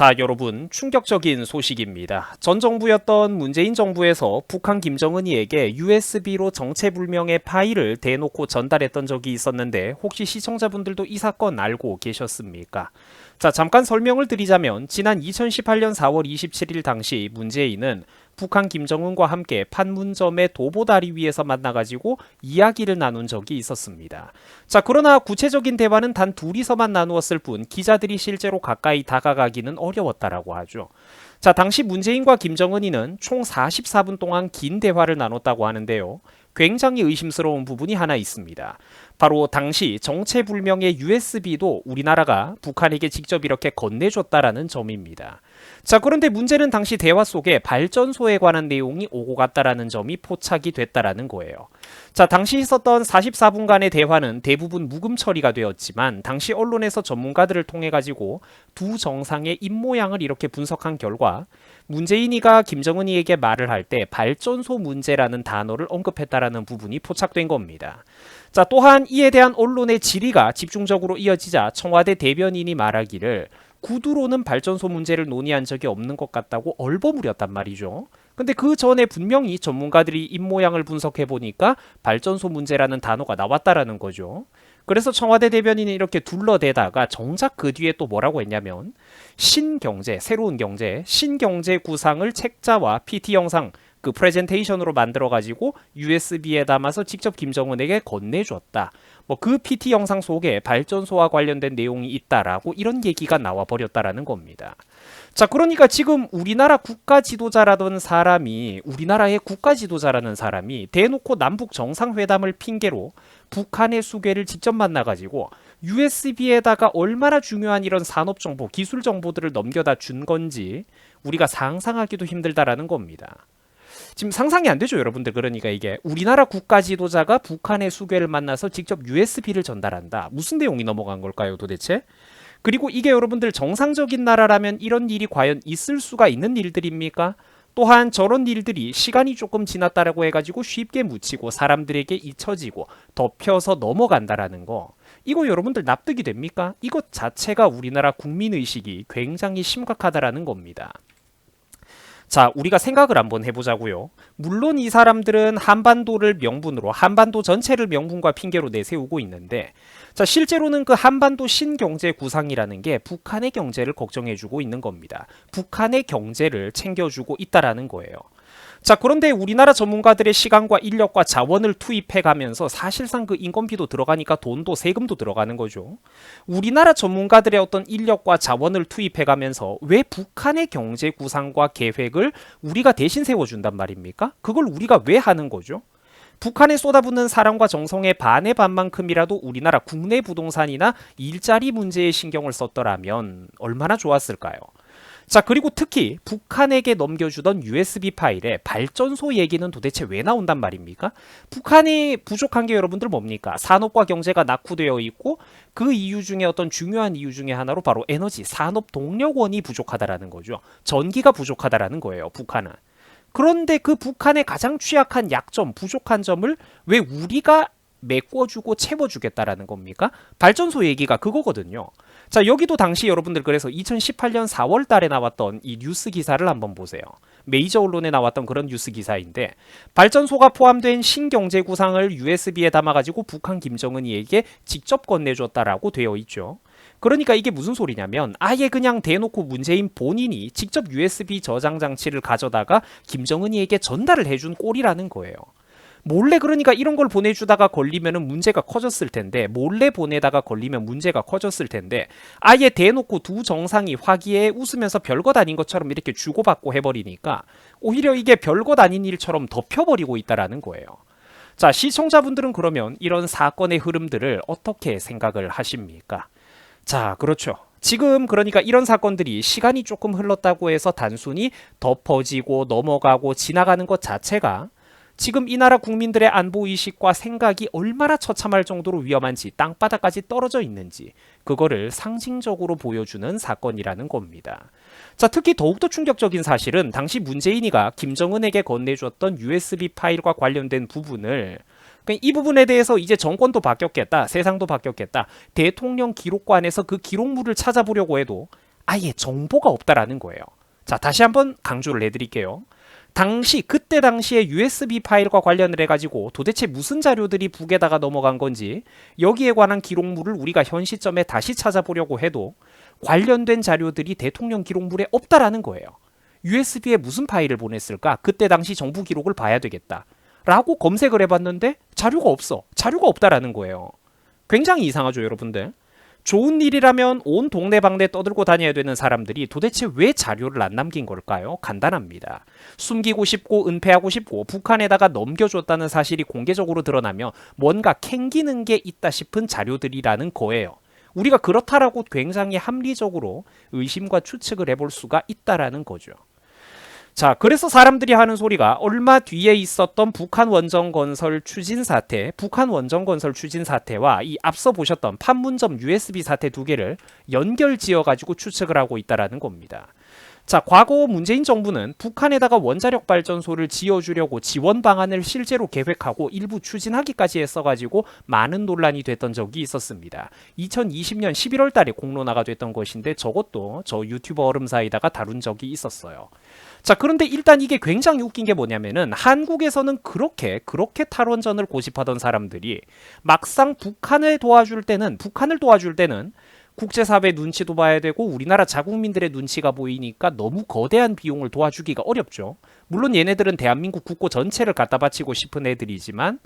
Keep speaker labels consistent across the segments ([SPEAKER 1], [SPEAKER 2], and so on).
[SPEAKER 1] 자, 여러분, 충격적인 소식입니다. 전 정부였던 문재인 정부에서 북한 김정은이에게 USB로 정체불명의 파일을 대놓고 전달했던 적이 있었는데 혹시 시청자분들도 이 사건 알고 계셨습니까? 자, 잠깐 설명을 드리자면 지난 2018년 4월 27일 당시 문재인은 북한 김정은과 함께 판문점의 도보다리 위에서 만나가지고 이야기를 나눈 적이 있었습니다. 자, 그러나 구체적인 대화는 단 둘이서만 나누었을 뿐 기자들이 실제로 가까이 다가가기는 어려웠다라고 하죠. 자, 당시 문재인과 김정은이는 총 44분 동안 긴 대화를 나눴다고 하는데요. 굉장히 의심스러운 부분이 하나 있습니다. 바로 당시 정체불명의 USB도 우리나라가 북한에게 직접 이렇게 건네줬다라는 점입니다. 자, 그런데 문제는 당시 대화 속에 발전소에 관한 내용이 오고 갔다라는 점이 포착이 됐다라는 거예요. 자, 당시 있었던 44분간의 대화는 대부분 묵음 처리가 되었지만 당시 언론에서 전문가들을 통해 가지고 두 정상의 입모양을 이렇게 분석한 결과 문재인이가 김정은이에게 말을 할 때 발전소 문제라는 단어를 언급했다라는 부분이 포착된 겁니다. 자, 또한 이에 대한 언론의 질의가 집중적으로 이어지자 청와대 대변인이 말하기를 구두로는 발전소 문제를 논의한 적이 없는 것 같다고 얼버무렸단 말이죠. 근데 그 전에 분명히 전문가들이 입모양을 분석해 보니까 발전소 문제라는 단어가 나왔다라는 거죠. 그래서 청와대 대변인이 이렇게 둘러대다가 정작 그 뒤에 또 뭐라고 했냐면 신경제, 새로운 경제, 신경제 구상을 책자와 PT 영상 그 프레젠테이션으로 만들어 가지고 USB에 담아서 직접 김정은에게 건네줬다. 뭐 그 PT 영상 속에 발전소와 관련된 내용이 있다라고 이런 얘기가 나와 버렸다라는 겁니다. 자, 그러니까 지금 우리나라 국가 지도자라던 사람이 우리나라의 국가 지도자라는 사람이 대놓고 남북 정상회담을 핑계로 북한의 수계를 직접 만나가지고 USB에다가 얼마나 중요한 이런 산업 정보, 기술 정보들을 넘겨다 준 건지 우리가 상상하기도 힘들다라는 겁니다. 지금 상상이 안 되죠, 여러분들. 그러니까 이게 우리나라 국가 지도자가 북한의 수괴를 만나서 직접 USB를 전달한다. 무슨 내용이 넘어간 걸까요, 도대체? 그리고 이게 여러분들 정상적인 나라라면 이런 일이 과연 있을 수가 있는 일들입니까? 또한 저런 일들이 시간이 조금 지났다라고 해가지고 쉽게 묻히고 사람들에게 잊혀지고 덮여서 넘어간다라는 거. 이거 여러분들 납득이 됩니까? 이것 자체가 우리나라 국민의식이 굉장히 심각하다라는 겁니다. 자, 우리가 생각을 한번 해보자고요. 물론 이 사람들은 한반도를 명분으로 한반도 전체를 명분과 핑계로 내세우고 있는데 자, 실제로는 그 한반도 신경제 구상이라는 게 북한의 경제를 걱정해주고 있는 겁니다. 북한의 경제를 챙겨주고 있다라는 거예요. 자, 그런데 우리나라 전문가들의 시간과 인력과 자원을 투입해가면서 사실상 그 인건비도 들어가니까 돈도 세금도 들어가는 거죠. 우리나라 전문가들의 어떤 인력과 자원을 투입해가면서 왜 북한의 경제 구상과 계획을 우리가 대신 세워준단 말입니까? 그걸 우리가 왜 하는 거죠? 북한에 쏟아붓는 사랑과 정성의 반의 반만큼이라도 우리나라 국내 부동산이나 일자리 문제에 신경을 썼더라면 얼마나 좋았을까요? 자, 그리고 특히 북한에게 넘겨주던 USB 파일에 발전소 얘기는 도대체 왜 나온단 말입니까? 북한이 부족한 게 여러분들 뭡니까? 산업과 경제가 낙후되어 있고 그 이유 중에 어떤 중요한 이유 중에 하나로 바로 에너지, 산업 동력원이 부족하다라는 거죠. 전기가 부족하다라는 거예요, 북한은. 그런데 그 북한의 가장 취약한 약점, 부족한 점을 왜 우리가 메꿔주고 채워주겠다라는 겁니까? 발전소 얘기가 그거거든요. 자, 여기도 당시 여러분들 그래서 2018년 4월 달에 나왔던 이 뉴스 기사를 한번 보세요. 메이저 언론에 나왔던 그런 뉴스 기사인데 발전소가 포함된 신경제 구상을 USB에 담아가지고 북한 김정은이에게 직접 건네줬다라고 되어 있죠. 그러니까 이게 무슨 소리냐면 아예 그냥 대놓고 문재인 본인이 직접 USB 저장 장치를 가져다가 김정은이에게 전달을 해준 꼴이라는 거예요. 몰래 그러니까 이런 걸 보내주다가 걸리면 문제가 커졌을 텐데 몰래 보내다가 걸리면 문제가 커졌을 텐데 아예 대놓고 두 정상이 화기애애 웃으면서 별것 아닌 것처럼 이렇게 주고받고 해버리니까 오히려 이게 별것 아닌 일처럼 덮여버리고 있다라는 거예요. 자, 시청자분들은 그러면 이런 사건의 흐름들을 어떻게 생각을 하십니까? 자, 그렇죠. 지금 그러니까 이런 사건들이 시간이 조금 흘렀다고 해서 단순히 덮어지고 넘어가고 지나가는 것 자체가 지금 이 나라 국민들의 안보의식과 생각이 얼마나 처참할 정도로 위험한지 땅바닥까지 떨어져 있는지 그거를 상징적으로 보여주는 사건이라는 겁니다. 자, 특히 더욱더 충격적인 사실은 당시 문재인이가 김정은에게 건네줬던 USB 파일과 관련된 부분을 이 부분에 대해서 이제 정권도 바뀌었겠다, 세상도 바뀌었겠다, 대통령 기록관에서 그 기록물을 찾아보려고 해도 아예 정보가 없다라는 거예요. 자, 다시 한번 강조를 해드릴게요. 그때 당시에 USB 파일과 관련을 해가지고 도대체 무슨 자료들이 북에다가 넘어간 건지 여기에 관한 기록물을 우리가 현 시점에 다시 찾아보려고 해도 관련된 자료들이 대통령 기록물에 없다라는 거예요. USB에 무슨 파일을 보냈을까? 그때 당시 정부 기록을 봐야 되겠다. 라고 검색을 해봤는데 자료가 없어. 자료가 없다라는 거예요. 굉장히 이상하죠, 여러분들? 좋은 일이라면 온 동네방네 떠들고 다녀야 되는 사람들이 도대체 왜 자료를 안 남긴 걸까요? 간단합니다. 숨기고 싶고 은폐하고 싶고 북한에다가 넘겨줬다는 사실이 공개적으로 드러나면 뭔가 캥기는 게 있다 싶은 자료들이라는 거예요. 우리가 그렇다라고 굉장히 합리적으로 의심과 추측을 해볼 수가 있다라는 거죠. 자, 그래서 사람들이 하는 소리가 얼마 뒤에 있었던 북한 원전 건설 추진 사태와 이 앞서 보셨던 판문점 USB 사태 두 개를 연결 지어가지고 추측을 하고 있다라는 겁니다. 자, 과거 문재인 정부는 북한에다가 원자력 발전소를 지어주려고 지원 방안을 실제로 계획하고 일부 추진하기까지 했어가지고 많은 논란이 됐던 적이 있었습니다. 2020년 11월 달에 공론화가 됐던 것인데 저것도 저 유튜버 얼음사이다가 다룬 적이 있었어요. 자, 그런데 일단 이게 굉장히 웃긴 게 뭐냐면은 한국에서는 그렇게 탈원전을 고집하던 사람들이 막상 북한을 도와줄 때는 국제사회 눈치도 봐야 되고 우리나라 자국민들의 눈치가 보이니까 너무 거대한 비용을 도와주기가 어렵죠. 물론 얘네들은 대한민국 국고 전체를 갖다 바치고 싶은 애들이지만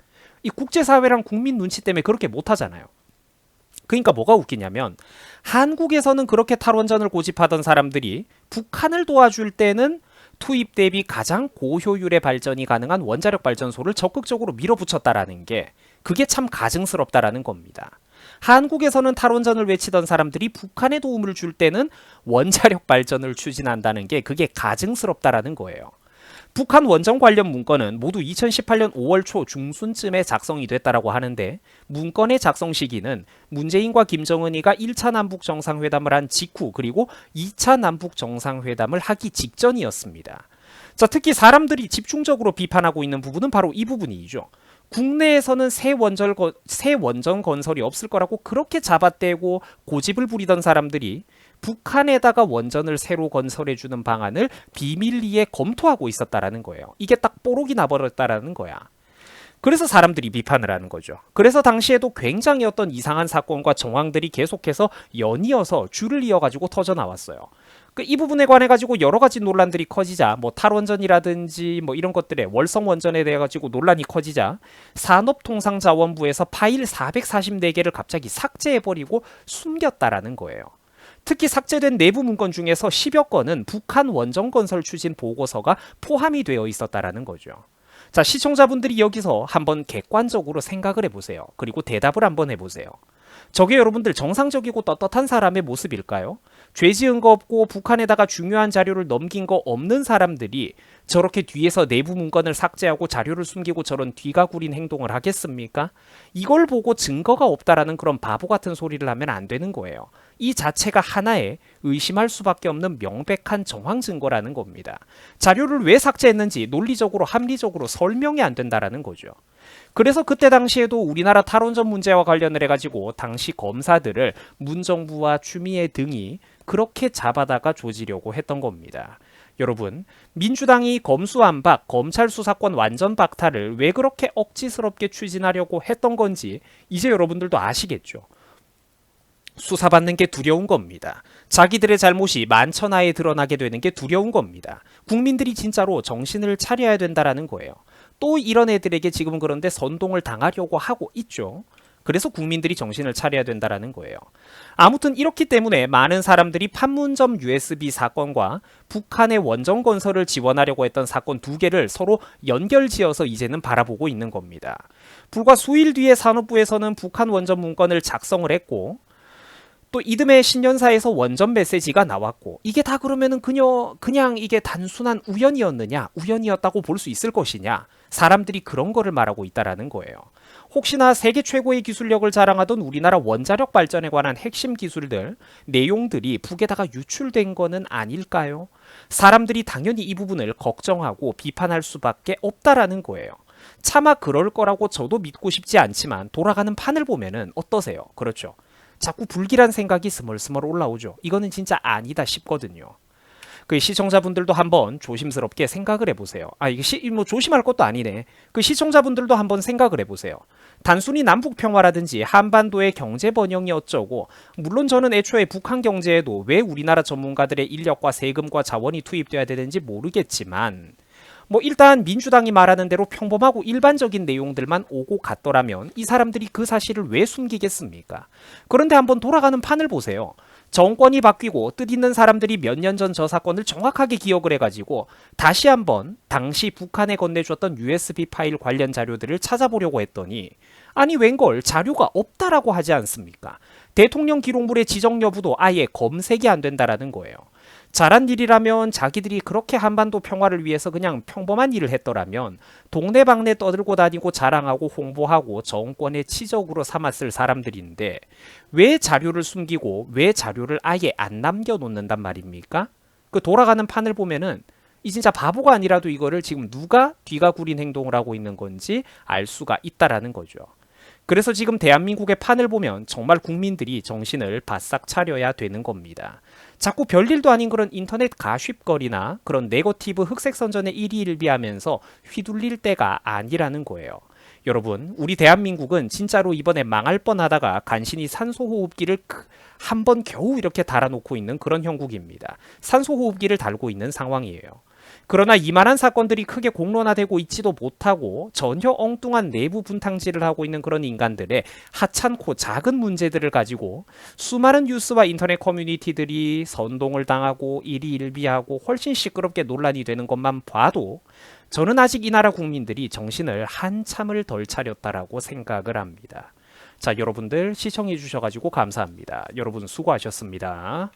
[SPEAKER 1] 이 국제사회랑 국민 눈치 때문에 그렇게 못하잖아요. 그러니까 뭐가 웃기냐면 한국에서는 그렇게 탈원전을 고집하던 사람들이 북한을 도와줄 때는 투입 대비 가장 고효율의 발전이 가능한 원자력 발전소를 적극적으로 밀어붙였다라는 게 그게 참 가증스럽다라는 겁니다. 한국에서는 탈원전을 외치던 사람들이 북한에 도움을 줄 때는 원자력 발전을 추진한다는 게 그게 가증스럽다라는 거예요. 북한 원전 관련 문건은 모두 2018년 5월 초 중순쯤에 작성이 됐다라고 하는데 문건의 작성 시기는 문재인과 김정은이가 1차 남북 정상회담을 한 직후 그리고 2차 남북 정상회담을 하기 직전이었습니다. 자, 특히 사람들이 집중적으로 비판하고 있는 부분은 바로 이 부분이죠. 국내에서는 새 원전 건설이 없을 거라고 그렇게 잡아떼고 고집을 부리던 사람들이 북한에다가 원전을 새로 건설해주는 방안을 비밀리에 검토하고 있었다라는 거예요. 이게 딱 뽀록이 나버렸다라는 거야. 그래서 사람들이 비판을 하는 거죠. 그래서 당시에도 굉장히 어떤 이상한 사건과 정황들이 계속해서 연이어서 줄을 이어가지고 터져 나왔어요. 이 부분에 관해 가지고 여러 가지 논란들이 커지자 탈원전이라든지 이런 것들에 월성 원전에 대해 가지고 논란이 커지자 산업통상자원부에서 파일 444개를 갑자기 삭제해버리고 숨겼다라는 거예요. 특히 삭제된 내부 문건 중에서 10여 건은 북한 원전 건설 추진 보고서가 포함이 되어 있었다라는 거죠. 자, 시청자분들이 여기서 한번 객관적으로 생각을 해보세요. 그리고 대답을 한번 해보세요. 저게 여러분들 정상적이고 떳떳한 사람의 모습일까요? 죄 지은 거 없고 북한에다가 중요한 자료를 넘긴 거 없는 사람들이 저렇게 뒤에서 내부 문건을 삭제하고 자료를 숨기고 저런 뒤가 구린 행동을 하겠습니까? 이걸 보고 증거가 없다라는 그런 바보 같은 소리를 하면 안 되는 거예요. 이 자체가 하나의 의심할 수밖에 없는 명백한 정황 증거라는 겁니다. 자료를 왜 삭제했는지 논리적으로 합리적으로 설명이 안 된다라는 거죠. 그래서 그때 당시에도 우리나라 탈원전 문제와 관련을 해가지고 당시 검사들을 문정부와 추미애 등이 그렇게 잡아다가 조지려고 했던 겁니다. 여러분, 민주당이 검수완박, 검찰 수사권 완전 박탈을 왜 그렇게 억지스럽게 추진하려고 했던 건지 이제 여러분들도 아시겠죠. 수사받는 게 두려운 겁니다. 자기들의 잘못이 만천하에 드러나게 되는 게 두려운 겁니다. 국민들이 진짜로 정신을 차려야 된다라는 거예요. 또 이런 애들에게 지금 그런데 선동을 당하려고 하고 있죠. 그래서 국민들이 정신을 차려야 된다라는 거예요. 아무튼 이렇기 때문에 많은 사람들이 판문점 USB 사건과 북한의 원전 건설을 지원하려고 했던 사건 두 개를 서로 연결지어서 이제는 바라보고 있는 겁니다. 불과 수일 뒤에 산업부에서는 북한 원전 문건을 작성을 했고 또 이듬해 신년사에서 원전 메시지가 나왔고 이게 다 그러면은 그냥 이게 단순한 우연이었느냐, 우연이었다고 볼 수 있을 것이냐, 사람들이 그런 거를 말하고 있다라는 거예요. 혹시나 세계 최고의 기술력을 자랑하던 우리나라 원자력 발전에 관한 핵심 기술들, 내용들이 북에다가 유출된 거는 아닐까요? 사람들이 당연히 이 부분을 걱정하고 비판할 수밖에 없다라는 거예요. 차마 그럴 거라고 저도 믿고 싶지 않지만 돌아가는 판을 보면은 어떠세요? 그렇죠. 자꾸 불길한 생각이 스멀스멀 올라오죠. 이거는 진짜 아니다 싶거든요. 그 시청자분들도 한번 조심스럽게 생각을 해보세요. 이게 뭐 조심할 것도 아니네. 그 시청자분들도 한번 생각을 해보세요. 단순히 남북 평화라든지 한반도의 경제 번영이 어쩌고, 물론 저는 애초에 북한 경제에도 왜 우리나라 전문가들의 인력과 세금과 자원이 투입돼야 되는지 모르겠지만, 뭐 일단 민주당이 말하는 대로 평범하고 일반적인 내용들만 오고 갔더라면 이 사람들이 그 사실을 왜 숨기겠습니까? 그런데 한번 돌아가는 판을 보세요. 정권이 바뀌고 뜻있는 사람들이 몇 년 전 저 사건을 정확하게 기억을 해가지고 다시 한번 당시 북한에 건네줬던 USB 파일 관련 자료들을 찾아보려고 했더니, 아니 웬걸 자료가 없다라고 하지 않습니까? 대통령 기록물의 지정 여부도 아예 검색이 안 된다라는 거예요. 잘한 일이라면 자기들이 그렇게 한반도 평화를 위해서 그냥 평범한 일을 했더라면 동네방네 떠들고 다니고 자랑하고 홍보하고 정권의 치적으로 삼았을 사람들인데, 왜 자료를 숨기고 왜 자료를 아예 안 남겨놓는단 말입니까? 그 돌아가는 판을 보면은 이 진짜 바보가 아니라도 이거를 지금 누가 뒤가 구린 행동을 하고 있는 건지 알 수가 있다라는 거죠. 그래서 지금 대한민국의 판을 보면 정말 국민들이 정신을 바싹 차려야 되는 겁니다. 자꾸 별일도 아닌 그런 인터넷 가십거리나 그런 네거티브 흑색선전에 일희일비하면서 휘둘릴 때가 아니라는 거예요. 여러분, 우리 대한민국은 진짜로 이번에 망할 뻔하다가 간신히 산소호흡기를 한 번 겨우 이렇게 달아놓고 있는 그런 형국입니다. 산소호흡기를 달고 있는 상황이에요. 그러나 이만한 사건들이 크게 공론화되고 있지도 못하고 전혀 엉뚱한 내부 분탕질을 하고 있는 그런 인간들의 하찮고 작은 문제들을 가지고 수많은 뉴스와 인터넷 커뮤니티들이 선동을 당하고 일희일비하고 훨씬 시끄럽게 논란이 되는 것만 봐도 저는 아직 이 나라 국민들이 정신을 한참을 덜 차렸다라고 생각을 합니다. 자, 여러분들 시청해 주셔가지고 감사합니다. 여러분 수고하셨습니다.